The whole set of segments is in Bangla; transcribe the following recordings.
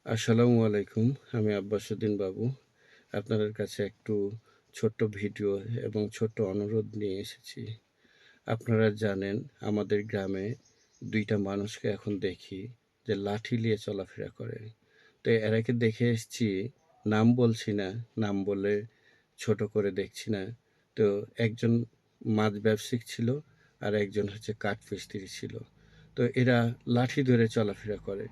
আসসালামু আলাইকুম। আমি আব্বাসউদ্দিন বাবু। আপনাদের কাছে একটু ছোট্ট ভিডিও এবং ছোট্ট অনুরোধ নিয়ে এসেছি। আপনারা জানেন আমাদের গ্রামে ২ টা মানুষকে এখন দেখি যে লাঠি নিয়ে চলাফেরা করে। তো এরাকে দেখে এসছি, নাম বলছি না, নাম বলে ছোট করে দেখছি না। তো একজন মাছ ব্যবসায়িক ছিল, আর একজন হচ্ছে কাঠমিস্ত্রি ছিল। তো এরা লাঠি ধরে চলাফেরা করে।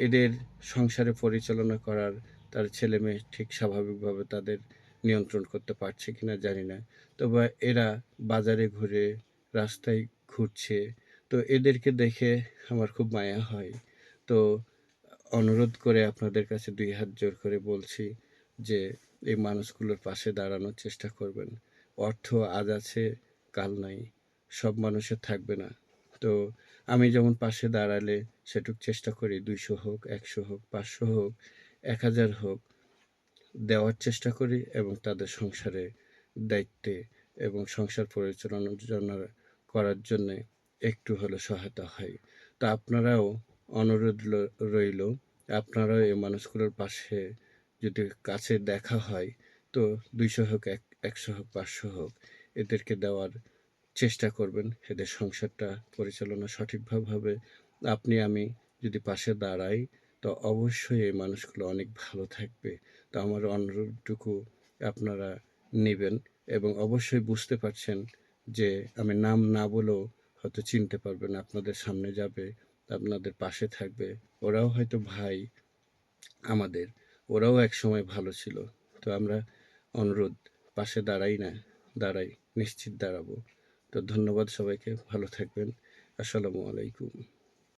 এদের সংসারে পরিচালনা করার তার ছেলেমেয়ে ঠিক স্বাভাবিকভাবে তাদের নিয়ন্ত্রণ করতে পারছে কিনা জানি না। তবে এরা বাজারে ঘুরে, রাস্তায় ঘুরছে। তো এদেরকে দেখে আমার খুব মায়া হয়। তো অনুরোধ করে আপনাদের কাছে ২ হাত জোর করে বলছি যে, এই মানুষগুলোর পাশে দাঁড়ানোর চেষ্টা করবেন। অর্থ আজ আছে, কাল নাই। সব মানুষের থাকবে না। তো আমি যেমন পাশে দাঁড়ালে সেটুক চেষ্টা করি ২০০ হোক, ১০০ হোক, ৫০০ হোক, ১০০০ হোক দেওয়ার চেষ্টা করি এবং তাদের সংসারে দায়িত্বে এবং সংসার পরিচালনার জন্য করার জন্যে একটু হলেও সহায়তা হয়। তো আপনারাও অনুরোধ রইল, আপনারাও এই মানুষগুলোর পাশে যদি কাছে দেখা হয় তো ২০০ হোক, ১০০ হোক, ৫০০ হোক এদেরকে দেওয়ার চেষ্টা করবেন। এদের সংসারটা পরিচালনা সঠিকভাবে হবে। আপনি আমি যদি পাশে দাঁড়াই তো অবশ্যই এই মানুষগুলো অনেক ভালো থাকবে। তো আমার অনুরোধটুকু আপনারা নিবেন এবং অবশ্যই বুঝতে পারছেন যে আমি নাম না বলেও হয়তো চিনতে পারবেন। আপনাদের সামনে যাবে, আপনাদের পাশে থাকবে। ওরাও হয়তো ভাই আমাদের। ওরাও একসময় ভালো ছিল। তো আমরা অনুরোধ, পাশে দাঁড়াই না, দাঁড়াই, নিশ্চিত দাঁড়াবো। তো ধন্যবাদ সবাইকে। ভালো থাকবেন। আসসালামু আলাইকুম।